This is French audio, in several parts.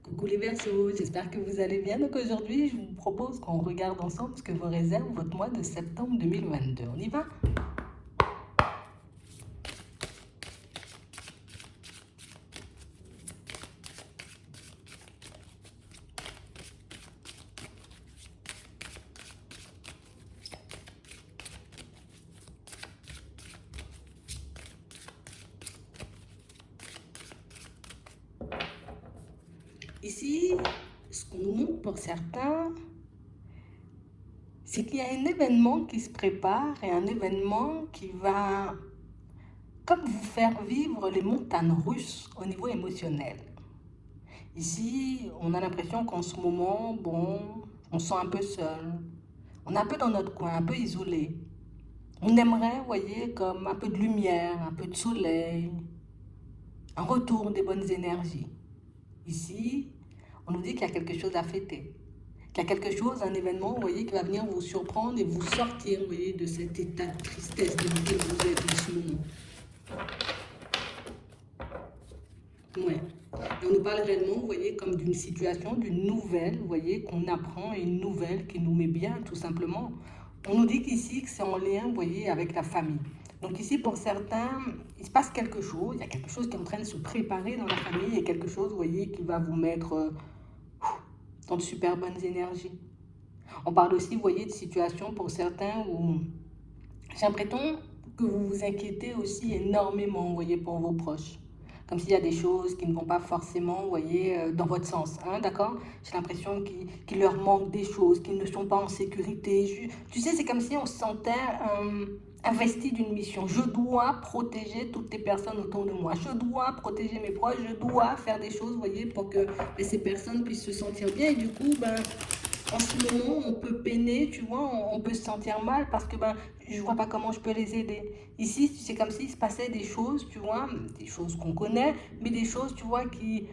Coucou les Verseaux, j'espère que vous allez bien. Donc aujourd'hui, je vous propose qu'on regarde ensemble ce que vous réserve votre mois de septembre 2022. On y va? Ici, ce qu'on nous montre pour certains, c'est qu'il y a un événement qui se prépare et un événement qui va comme vous faire vivre les montagnes russes au niveau émotionnel. Ici, on a l'impression qu'en ce moment, bon, on se sent un peu seul. On est un peu dans notre coin, un peu isolé. On aimerait, vous voyez, comme un peu de lumière, un peu de soleil, un retour des bonnes énergies. Ici, on nous dit qu'il y a quelque chose à fêter, qu'il y a quelque chose, un événement, vous voyez, qui va venir vous surprendre et vous sortir, vous voyez, de cet état de tristesse dans lequel vous êtes en ce moment. Ouais. Et on nous parle réellement, vous voyez, comme d'une situation, d'une nouvelle, vous voyez, qu'on apprend, et une nouvelle qui nous met bien, tout simplement. On nous dit qu'ici, que c'est en lien, vous voyez, avec la famille. Donc ici, pour certains, il se passe quelque chose, il y a quelque chose qui est en train de se préparer dans la famille, et quelque chose, vous voyez, qui va vous mettre dans de super bonnes énergies. On parle aussi, vous voyez, de situations pour certains où j'ai l'impression que vous vous inquiétez aussi énormément, vous voyez, pour vos proches. Comme s'il y a des choses qui ne vont pas forcément, vous voyez, dans votre sens, hein, d'accord? J'ai l'impression qu'il leur manque des choses, qu'ils ne sont pas en sécurité. Tu sais, c'est comme si on se sentait investi d'une mission. Je dois protéger toutes les personnes autour de moi. Je dois protéger mes proches. Je dois faire des choses, vous voyez, pour que ces personnes puissent se sentir bien. Et du coup, en ce moment, on peut peiner, tu vois, on peut se sentir mal parce que je vois pas comment je peux les aider. Ici, c'est comme s'il se passait des choses, tu vois, des choses qu'on connaît, mais des choses, tu vois, qui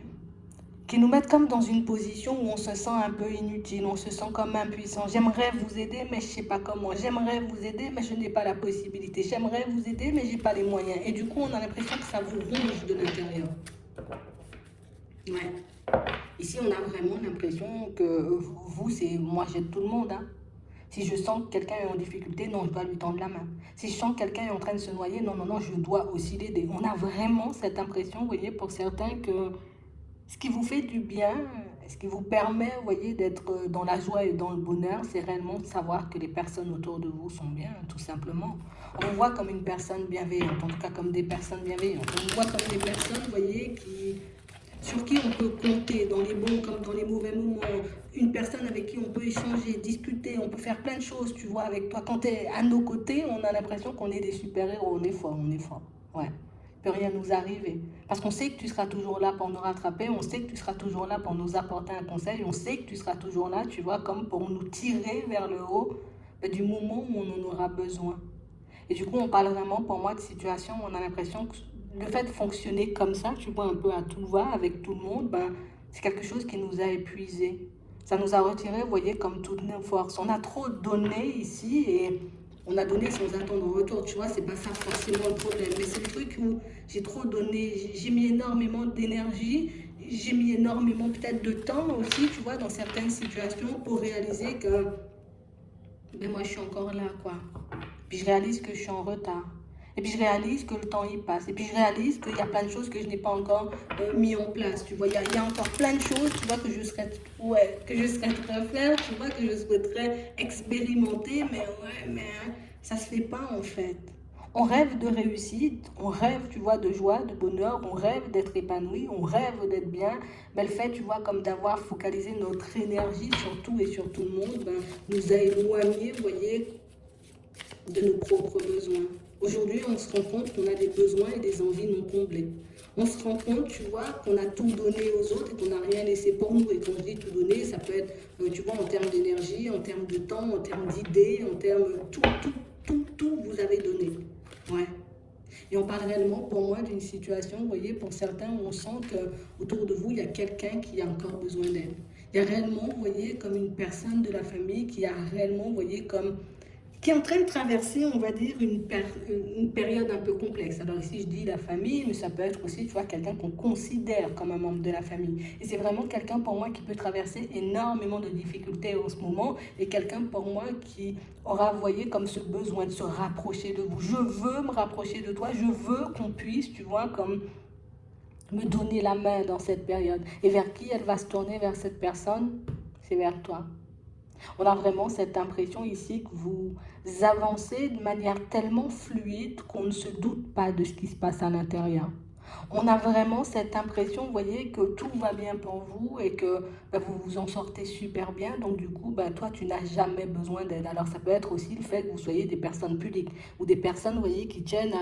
nous mettent comme dans une position où on se sent un peu inutile, on se sent comme impuissant. J'aimerais vous aider, mais je sais pas comment. J'aimerais vous aider, mais je n'ai pas la possibilité. J'aimerais vous aider, mais j'ai pas les moyens. Et du coup, on a l'impression que ça vous ronge de l'intérieur. Ouais. Ici, on a vraiment l'impression que vous, c'est moi, j'aide tout le monde. Hein. Si je sens que quelqu'un est en difficulté, non, je dois lui tendre la main. Si je sens que quelqu'un est en train de se noyer, non, non, non, je dois aussi l'aider. On a vraiment cette impression, vous voyez, pour certains, que ce qui vous fait du bien, ce qui vous permet, vous voyez, d'être dans la joie et dans le bonheur, c'est réellement de savoir que les personnes autour de vous sont bien, tout simplement. On vous voit comme une personne bienveillante, en tout cas comme des personnes bienveillantes. On vous voit comme des personnes, vous voyez, sur qui on peut compter dans les bons comme dans les mauvais moments, une personne avec qui on peut échanger, discuter, on peut faire plein de choses, tu vois, avec toi. Quand tu es à nos côtés, on a l'impression qu'on est des super-héros, on est fort, on est fort. Ouais. Il ne peut rien nous arriver. Parce qu'on sait que tu seras toujours là pour nous rattraper, on sait que tu seras toujours là pour nous apporter un conseil, on sait que tu seras toujours là, tu vois, comme pour nous tirer vers le haut du moment où on en aura besoin. Et du coup, on parle vraiment pour moi de situation où on a l'impression que le fait de fonctionner comme ça, tu vois, un peu à tout va, avec tout le monde, c'est quelque chose qui nous a épuisés. Ça nous a retiré, vous voyez, comme toutes nos forces. On a trop donné ici et on a donné sans attendre en retour, tu vois, c'est pas ça forcément le problème. Mais c'est le truc où j'ai trop donné, j'ai mis énormément d'énergie, j'ai mis énormément peut-être de temps aussi, tu vois, dans certaines situations pour réaliser que, moi je suis encore là, quoi. Puis je réalise que je suis en retard. Et puis je réalise que le temps y passe. Et puis je réalise qu'il y a plein de choses que je n'ai pas encore mis en place. Tu vois, il y a encore plein de choses, tu vois, que je souhaiterais faire, tu vois, que je souhaiterais expérimenter. Mais ouais, mais hein, ça se fait pas en fait. On rêve de réussite, on rêve, tu vois, de joie, de bonheur, on rêve d'être épanoui, on rêve d'être bien. Mais le fait, tu vois, comme d'avoir focalisé notre énergie sur tout et sur tout le monde, nous a éloignés, vous voyez, de nos propres besoins. Aujourd'hui, on se rend compte qu'on a des besoins et des envies non comblées. On se rend compte, tu vois, qu'on a tout donné aux autres et qu'on n'a rien laissé pour nous. Et quand je dis tout donner, ça peut être, tu vois, en termes d'énergie, en termes de temps, en termes d'idées, en termes tout, vous avez donné. Ouais. Et on parle réellement, pour moi, d'une situation, vous voyez, pour certains, où on sent qu'autour de vous, il y a quelqu'un qui a encore besoin d'aide. Il y a réellement, vous voyez, comme une personne de la famille qui a réellement, vous voyez, comme qui est en train de traverser, on va dire, une période un peu complexe. Alors ici, je dis la famille, mais ça peut être aussi, tu vois, quelqu'un qu'on considère comme un membre de la famille. Et c'est vraiment quelqu'un pour moi qui peut traverser énormément de difficultés en ce moment, et quelqu'un pour moi qui aura, vous voyez, comme ce besoin de se rapprocher de vous. Je veux me rapprocher de toi, je veux qu'on puisse, tu vois, comme me donner la main dans cette période. Et vers qui elle va se tourner, vers cette personne? C'est vers toi. On a vraiment cette impression ici que vous avancez de manière tellement fluide qu'on ne se doute pas de ce qui se passe à l'intérieur. On a vraiment cette impression, vous voyez, que tout va bien pour vous et que vous vous en sortez super bien. Donc du coup, toi, tu n'as jamais besoin d'aide. Alors ça peut être aussi le fait que vous soyez des personnes publiques ou des personnes, vous voyez, qui tiennent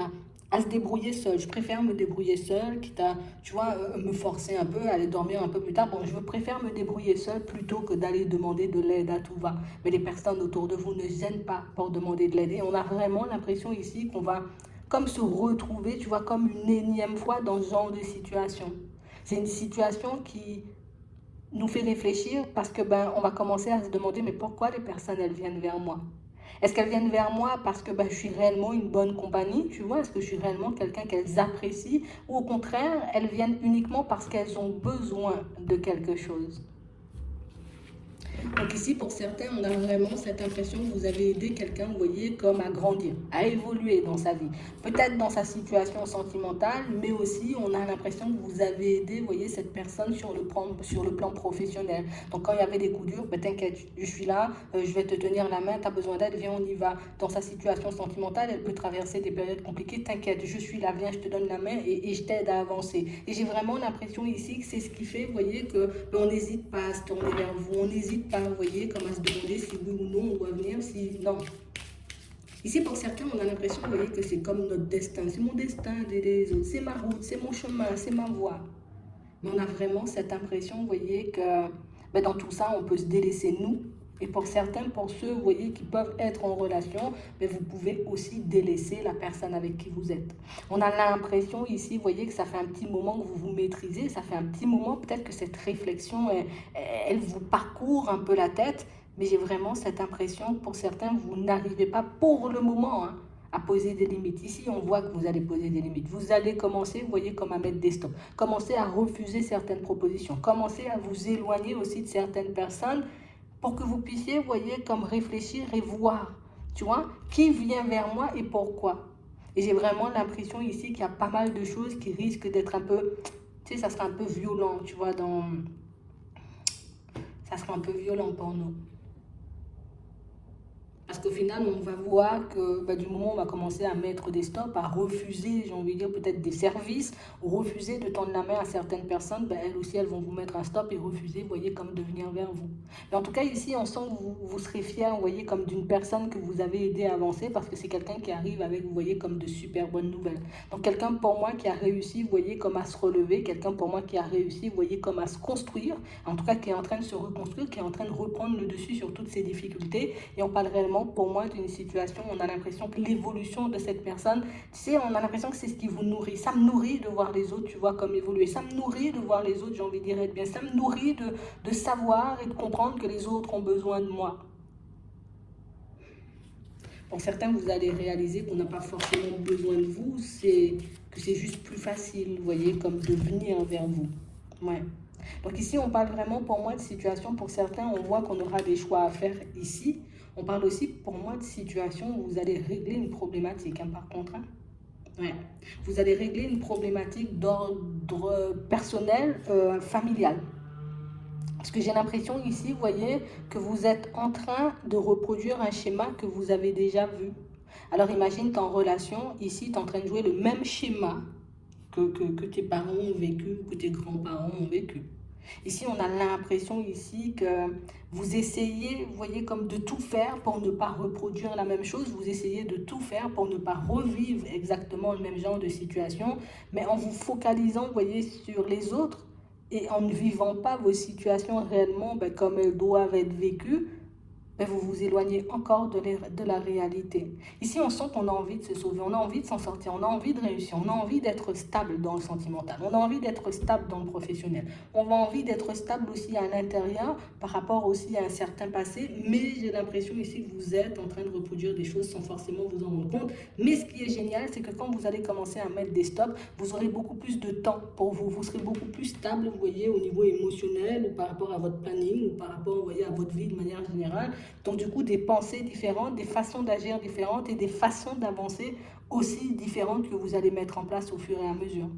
à se débrouiller seul. Je préfère me débrouiller seul, quitte à, tu vois, me forcer un peu, aller dormir un peu plus tard. Bon, je préfère me débrouiller seul plutôt que d'aller demander de l'aide à tout va. Mais les personnes autour de vous ne gênent pas pour demander de l'aide. Et on a vraiment l'impression ici qu'on va comme se retrouver, tu vois, comme une énième fois dans ce genre de situation. C'est une situation qui nous fait réfléchir parce que on va commencer à se demander mais pourquoi les personnes elles viennent vers moi? Est-ce qu'elles viennent vers moi parce que je suis réellement une bonne compagnie, tu vois? Est-ce que je suis réellement quelqu'un qu'elles apprécient? Ou au contraire, elles viennent uniquement parce qu'elles ont besoin de quelque chose? Donc ici, pour certains, on a vraiment cette impression que vous avez aidé quelqu'un, vous voyez, comme à grandir, à évoluer dans sa vie. Peut-être dans sa situation sentimentale, mais aussi on a l'impression que vous avez aidé, vous voyez, cette personne sur le plan professionnel. Donc quand il y avait des coups durs, t'inquiète, je suis là, je vais te tenir la main, tu as besoin d'aide, viens, on y va. Dans sa situation sentimentale, elle peut traverser des périodes compliquées, t'inquiète, je suis là, viens, je te donne la main et je t'aide à avancer. Et j'ai vraiment l'impression ici que c'est ce qui fait, vous voyez, qu'on n'hésite pas à se tourner vers vous, on n'hésite pas, vous voyez, comme à se demander si oui ou non on doit venir, si non. Ici, pour certains, on a l'impression, vous voyez, que c'est comme notre destin. C'est mon destin d'aider les autres, c'est ma route, c'est mon chemin, c'est ma voie. Mais on a vraiment cette impression, vous voyez, que dans tout ça, on peut se délaisser nous. Et pour certains, pour ceux, vous voyez, qui peuvent être en relation, vous pouvez aussi délaisser la personne avec qui vous êtes. On a l'impression ici, vous voyez, que ça fait un petit moment que vous vous maîtrisez, ça fait un petit moment peut-être que cette réflexion, elle vous parcourt un peu la tête, mais j'ai vraiment cette impression que pour certains, vous n'arrivez pas pour le moment à poser des limites. Ici, on voit que vous allez poser des limites. Vous allez commencer, vous voyez, comme à mettre des stops. Commencer à refuser certaines propositions. Commencer à vous éloigner aussi de certaines personnes pour que vous puissiez, vous voyez, comme réfléchir et voir, tu vois, qui vient vers moi et pourquoi. Et j'ai vraiment l'impression ici qu'il y a pas mal de choses qui risquent d'être un peu, tu sais, ça sera un peu violent, tu vois, ça sera un peu violent pour nous. Parce qu'au final, on va voir que du moment où on va commencer à mettre des stops, à refuser, j'ai envie de dire, peut-être des services, ou refuser de tendre la main à certaines personnes, elles aussi, elles vont vous mettre un stop et refuser, vous voyez, comme de venir vers vous. Mais en tout cas, ici, on sent que vous serez fiers, vous voyez, comme d'une personne que vous avez aidé à avancer, parce que c'est quelqu'un qui arrive avec, vous voyez, comme de super bonnes nouvelles. Donc, quelqu'un pour moi qui a réussi, vous voyez, comme à se relever, quelqu'un pour moi qui a réussi, vous voyez, comme à se construire, en tout cas, qui est en train de se reconstruire, qui est en train de reprendre le dessus sur toutes ces difficultés, et on parle réellement pour moi d'une situation où on a l'impression que l'évolution de cette personne, tu sais, on a l'impression que c'est ce qui vous nourrit. Ça me nourrit de voir les autres, tu vois, comme évoluer. Ça me nourrit de voir les autres, j'ai envie de dire, être bien. Ça me nourrit de savoir et de comprendre que les autres ont besoin de moi. Pour certains, vous allez réaliser qu'on n'a pas forcément besoin de vous, que c'est juste plus facile, vous voyez, comme de venir vers vous. Ouais. Donc ici, on parle vraiment pour moi de situation. Pour certains, on voit qu'on aura des choix à faire ici. On parle aussi pour moi de situation où vous allez régler une problématique, par contre. Ouais. Vous allez régler une problématique d'ordre personnel, familial. Parce que j'ai l'impression ici, vous voyez, que vous êtes en train de reproduire un schéma que vous avez déjà vu. Alors imagine, tu es en relation, ici, tu es en train de jouer le même schéma que tes parents ont vécu, que tes grands-parents ont vécu. Ici, on a l'impression ici que vous essayez, vous voyez, comme de tout faire pour ne pas reproduire la même chose. Vous essayez de tout faire pour ne pas revivre exactement le même genre de situation, mais en vous focalisant, vous voyez, sur les autres et en ne vivant pas vos situations réellement comme elles doivent être vécues. ben vous vous éloignez encore de la réalité. Ici, on sent qu'on a envie de se sauver, on a envie de s'en sortir, on a envie de réussir, on a envie d'être stable dans le sentimental, on a envie d'être stable dans le professionnel, on a envie d'être stable aussi à l'intérieur par rapport aussi à un certain passé, mais j'ai l'impression ici que vous êtes en train de reproduire des choses sans forcément vous en rendre compte. Mais ce qui est génial, c'est que quand vous allez commencer à mettre des stops, vous aurez beaucoup plus de temps pour vous, vous serez beaucoup plus stable, vous voyez, au niveau émotionnel ou par rapport à votre planning ou par rapport, vous voyez, à votre vie de manière générale. Donc du coup, des pensées différentes, des façons d'agir différentes et des façons d'avancer aussi différentes que vous allez mettre en place au fur et à mesure.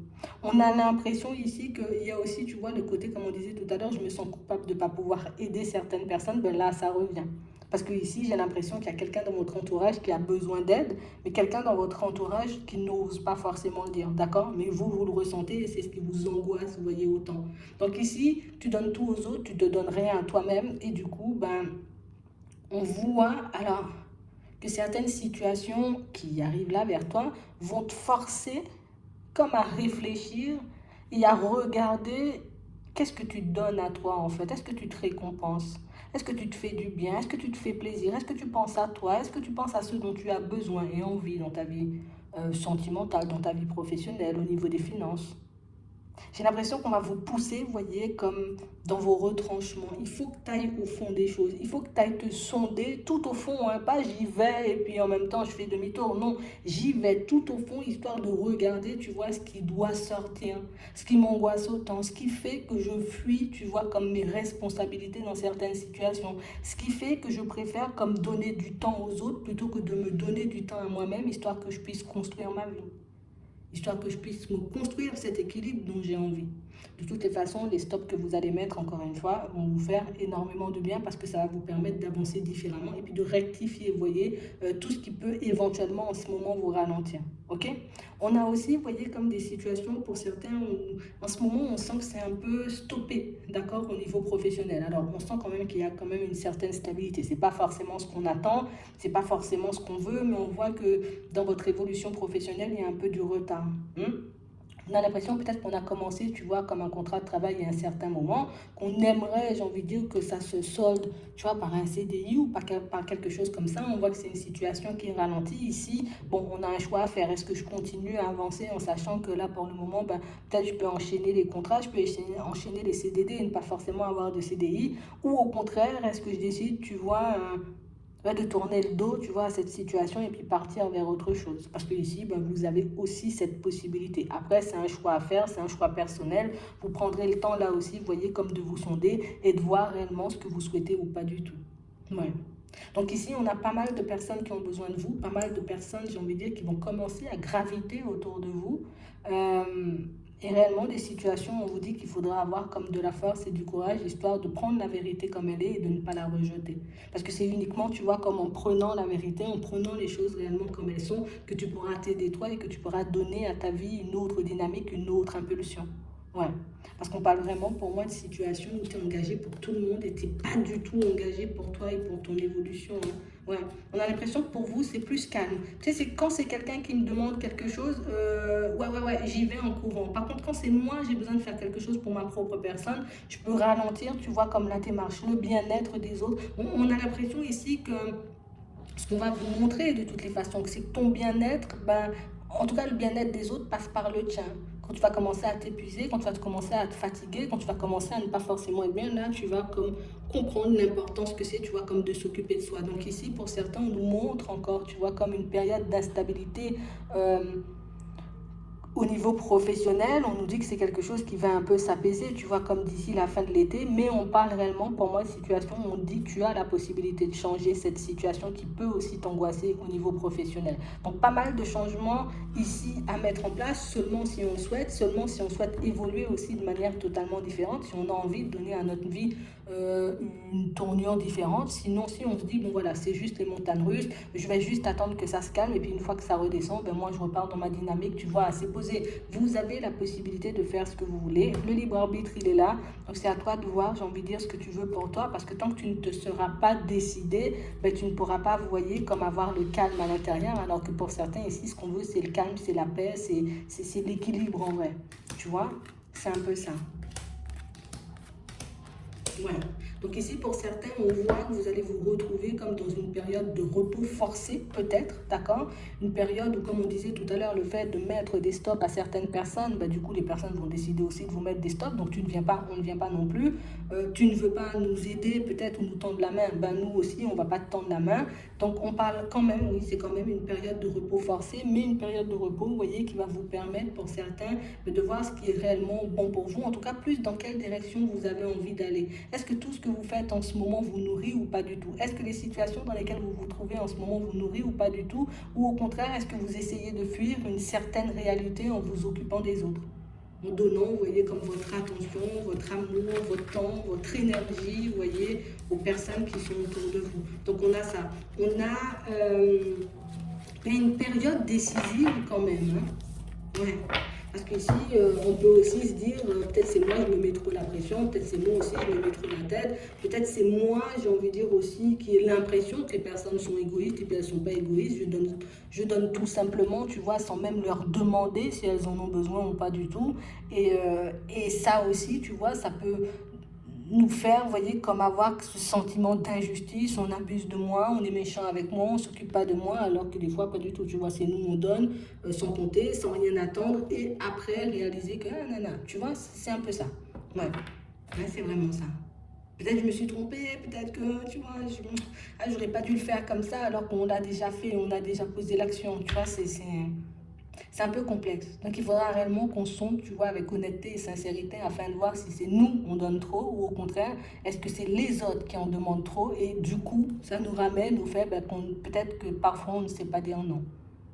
On a l'impression ici qu'il y a aussi, tu vois, le côté, comme on disait tout à l'heure, je me sens coupable de ne pas pouvoir aider certaines personnes, ben là, ça revient. Parce que ici, j'ai l'impression qu'il y a quelqu'un dans votre entourage qui a besoin d'aide, mais quelqu'un dans votre entourage qui n'ose pas forcément le dire, d'accord? Mais vous, vous le ressentez et c'est ce qui vous angoisse, vous voyez, autant. Donc ici, tu donnes tout aux autres, tu ne te donnes rien à toi-même et du coup, ben, on voit alors que certaines situations qui arrivent là vers toi vont te forcer comme à réfléchir et à regarder qu'est-ce que tu donnes à toi en fait. Est-ce que tu te récompenses? Est-ce que tu te fais du bien? Est-ce que tu te fais plaisir? Est-ce que tu penses à toi? Est-ce que tu penses à ce dont tu as besoin et envie dans ta vie sentimentale, dans ta vie professionnelle, au niveau des finances? J'ai l'impression qu'on va vous pousser, vous voyez, comme dans vos retranchements. Il faut que tu ailles au fond des choses. Il faut que tu ailles te sonder tout au fond. Hein, pas j'y vais et puis en même temps je fais demi-tour. Non, j'y vais tout au fond, histoire de regarder, tu vois, ce qui doit sortir, ce qui m'angoisse autant, ce qui fait que je fuis, tu vois, comme mes responsabilités dans certaines situations. Ce qui fait que je préfère comme donner du temps aux autres plutôt que de me donner du temps à moi-même, histoire que je puisse construire ma vie, histoire que je puisse me construire cet équilibre dont j'ai envie. De toutes les façons, les stops que vous allez mettre, encore une fois, vont vous faire énormément de bien parce que ça va vous permettre d'avancer différemment et puis de rectifier, vous voyez, tout ce qui peut éventuellement en ce moment vous ralentir. Ok? On a aussi, vous voyez, comme des situations pour certains où en ce moment on sent que c'est un peu stoppé, d'accord, au niveau professionnel. Alors on sent quand même qu'il y a quand même une certaine stabilité. C'est pas forcément ce qu'on attend, c'est pas forcément ce qu'on veut, mais on voit que dans votre évolution professionnelle, il y a un peu du retard. On a l'impression peut-être qu'on a commencé, tu vois, comme un contrat de travail à un certain moment, qu'on aimerait, j'ai envie de dire, que ça se solde, tu vois, par un CDI ou par quelque chose comme ça. On voit que c'est une situation qui est ralentie. Ici, bon, on a un choix à faire. Est-ce que je continue à avancer en sachant que là, pour le moment, ben, peut-être je peux enchaîner les contrats, je peux enchaîner les CDD et ne pas forcément avoir de CDI. Ou au contraire, est-ce que je décide, tu vois, de tourner le dos, tu vois, à cette situation et puis partir vers autre chose. Parce que ici, ben, vous avez aussi cette possibilité. Après, c'est un choix à faire, c'est un choix personnel. Vous prendrez le temps là aussi, vous voyez, comme de vous sonder et de voir réellement ce que vous souhaitez ou pas du tout. Ouais. Donc ici, on a pas mal de personnes qui ont besoin de vous, pas mal de personnes, j'ai envie de dire, qui vont commencer à graviter autour de vous. Euh, et réellement, des situations où on vous dit qu'il faudra avoir comme de la force et du courage, histoire de prendre la vérité comme elle est et de ne pas la rejeter. Parce que c'est uniquement, tu vois, comme en prenant la vérité, en prenant les choses réellement comme elles sont, que tu pourras t'aider toi et que tu pourras donner à ta vie une autre dynamique, une autre impulsion. Ouais. Parce qu'on parle vraiment pour moi de situation où tu es engagé pour tout le monde et tu n'es pas du tout engagé pour toi et pour ton évolution. Hein. Ouais. On a l'impression que pour vous, c'est plus calme. Tu sais, c'est quand c'est quelqu'un qui me demande quelque chose, ouais, j'y vais en courant. Par contre, quand c'est moi, j'ai besoin de faire quelque chose pour ma propre personne, je peux ralentir, tu vois, comme la démarche, le bien-être des autres. On a l'impression ici que ce qu'on va vous montrer de toutes les façons, c'est que ton bien-être, ben, en tout cas le bien-être des autres passe par le tien. Quand tu vas commencer à t'épuiser, quand tu vas commencer à te fatiguer, quand tu vas commencer à ne pas forcément être bien, là tu vas comme comprendre l'importance que c'est, tu vois, comme de s'occuper de soi. Donc ici, pour certains, on nous montre encore, tu vois, comme une période d'instabilité. Au niveau professionnel, on nous dit que c'est quelque chose qui va un peu s'apaiser, tu vois, comme d'ici la fin de l'été, mais on parle réellement, pour moi, de situation où on dit que tu as la possibilité de changer cette situation qui peut aussi t'angoisser au niveau professionnel. Donc, pas mal de changements ici à mettre en place, seulement si on le souhaite, seulement si on souhaite évoluer aussi de manière totalement différente, si on a envie de donner à notre vie une tournure différente. Sinon, si on se dit, bon voilà, c'est juste les montagnes russes, je vais juste attendre que ça se calme, et puis une fois que ça redescend, ben moi je repars dans ma dynamique, tu vois, assez posée. Vous avez la possibilité de faire ce que vous voulez. Le libre arbitre, il est là. Donc c'est à toi de voir, j'ai envie de dire, ce que tu veux pour toi, parce que tant que tu ne te seras pas décidé, ben, tu ne pourras pas, vous voyez, comme avoir le calme à l'intérieur, alors que pour certains ici, ce qu'on veut, c'est le calme, c'est la paix, c'est l'équilibre en vrai. Tu vois, c'est un peu ça. Ouais. Donc ici, pour certains, on voit que vous allez vous retrouver comme dans une période de repos forcé, peut-être, d'accord? Une période où, comme on disait tout à l'heure, le fait de mettre des stops à certaines personnes, bah, du coup, les personnes vont décider aussi de vous mettre des stops, donc tu ne viens pas, on ne vient pas non plus. Tu ne veux pas nous aider, peut-être, ou nous tendre la main, ben nous aussi, on ne va pas te tendre la main. Donc on parle quand même, oui, c'est quand même une période de repos forcé, mais une période de repos, vous voyez, qui va vous permettre, pour certains, de voir ce qui est réellement bon pour vous, en tout cas, plus dans quelle direction vous avez envie d'aller. Est-ce que tout ce que vous faites en ce moment vous nourrit ou pas du tout? Est-ce que les situations dans lesquelles vous vous trouvez en ce moment vous nourrit ou pas du tout? Ou au contraire, est-ce que vous essayez de fuir une certaine réalité en vous occupant des autres? En donnant, vous voyez, comme votre attention, votre amour, votre temps, votre énergie, vous voyez, aux personnes qui sont autour de vous. Donc on a ça. On a une période décisive quand même. Hein. Ouais. Parce qu'ici, on peut aussi se dire, peut-être c'est moi, je me mets trop la pression, peut-être c'est moi aussi, je me mets trop la tête, peut-être c'est moi, j'ai envie de dire aussi, qui ai l'impression que les personnes sont égoïstes, et puis elles ne sont pas égoïstes, je donne tout simplement, tu vois, sans même leur demander si elles en ont besoin ou pas du tout. Et ça aussi, tu vois, ça peut nous faire, vous voyez, comme avoir ce sentiment d'injustice, on abuse de moi, on est méchant avec moi, on ne s'occupe pas de moi, alors que des fois, pas du tout, tu vois, c'est nous, on donne, sans compter, sans rien attendre, et après, réaliser que, ah, nanana, tu vois, c'est un peu ça. Ouais, ouais, c'est vraiment ça. Peut-être que je me suis trompée, peut-être que, tu vois, j'aurais pas dû le faire comme ça, alors qu'on l'a déjà fait, on a déjà posé l'action, tu vois, c'est un peu complexe. Donc il faudra réellement qu'on sonde, tu vois, avec honnêteté et sincérité afin de voir si c'est nous, on donne trop, ou au contraire, est-ce que c'est les autres qui en demandent trop et du coup, ça nous ramène au fait peut-être que parfois on ne sait pas dire non.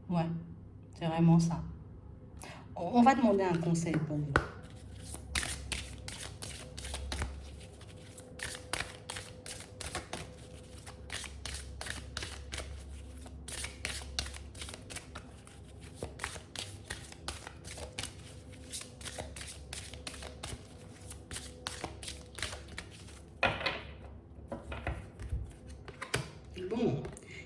Ouais, c'est vraiment ça. On va demander un conseil pour vous. Bon,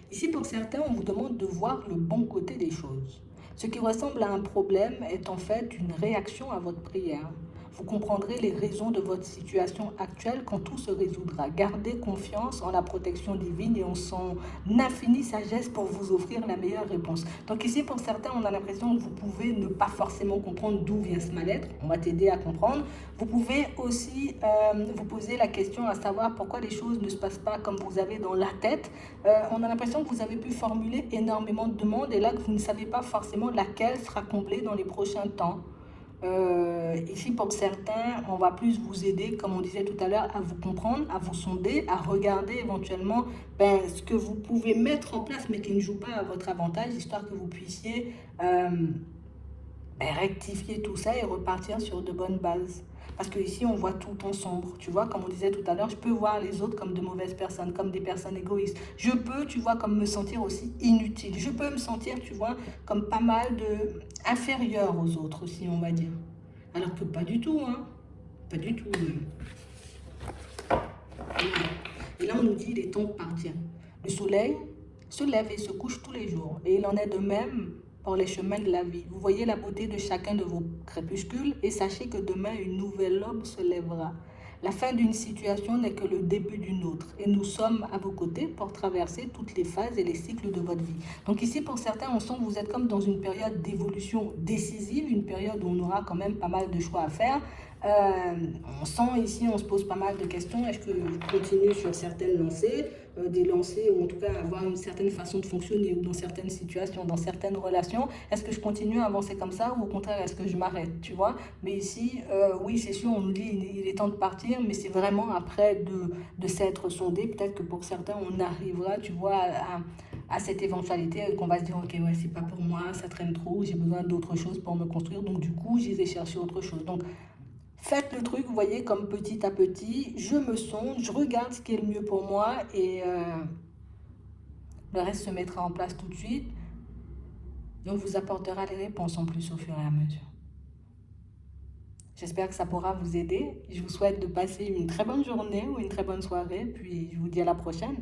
ici pour certains, on vous demande de voir le bon côté des choses. Ce qui ressemble à un problème est en fait une réaction à votre prière. Vous comprendrez les raisons de votre situation actuelle quand tout se résoudra. Gardez confiance en la protection divine et en son infinie sagesse pour vous offrir la meilleure réponse. Donc ici, pour certains, on a l'impression que vous pouvez ne pas forcément comprendre d'où vient ce mal-être. On va t'aider à comprendre. Vous pouvez aussi vous poser la question à savoir pourquoi les choses ne se passent pas comme vous avez dans la tête. On a l'impression que vous avez pu formuler énormément de demandes et là que vous ne savez pas forcément laquelle sera comblée dans les prochains temps. Ici, pour certains, on va plus vous aider, comme on disait tout à l'heure, à vous comprendre, à vous sonder, à regarder éventuellement ce que vous pouvez mettre en place, mais qui ne joue pas à votre avantage, histoire que vous puissiez rectifier tout ça et repartir sur de bonnes bases. Parce que ici, on voit tout en sombre. Tu vois, comme on disait tout à l'heure, je peux voir les autres comme de mauvaises personnes, comme des personnes égoïstes. Je peux, tu vois, comme me sentir aussi inutile. Je peux me sentir, tu vois, comme pas mal de inférieur aux autres aussi, on va dire. Alors que pas du tout, hein. Pas du tout. Et là, on nous dit, il est temps de partir. Le soleil se lève et se couche tous les jours. Et il en est de même pour les chemins de la vie. Vous voyez la beauté de chacun de vos crépuscules et sachez que demain, une nouvelle aube se lèvera. La fin d'une situation n'est que le début d'une autre. Et nous sommes à vos côtés pour traverser toutes les phases et les cycles de votre vie. Donc ici, pour certains, on sent que vous êtes comme dans une période d'évolution décisive, une période où on aura quand même pas mal de choix à faire. On sent ici, on se pose pas mal de questions. Est-ce que je continue sur certaines lancées, des lancées, ou en tout cas avoir une certaine façon de fonctionner, ou dans certaines situations, dans certaines relations, est-ce que je continue à avancer comme ça, ou au contraire, est-ce que je m'arrête, tu vois? Mais ici, oui, c'est sûr, on nous dit il est temps de partir, mais c'est vraiment après de s'être sondé. Peut-être que pour certains, on arrivera, tu vois, à cette éventualité qu'on va se dire, ok, ouais, c'est pas pour moi, ça traîne trop, j'ai besoin d'autre chose pour me construire, donc du coup, j'irai chercher autre chose. Donc, faites le truc, vous voyez, comme petit à petit, je me sonde, je regarde ce qui est le mieux pour moi et le reste se mettra en place tout de suite. Donc, vous apportera les réponses en plus au fur et à mesure. J'espère que ça pourra vous aider. Je vous souhaite de passer une très bonne journée ou une très bonne soirée, puis je vous dis à la prochaine.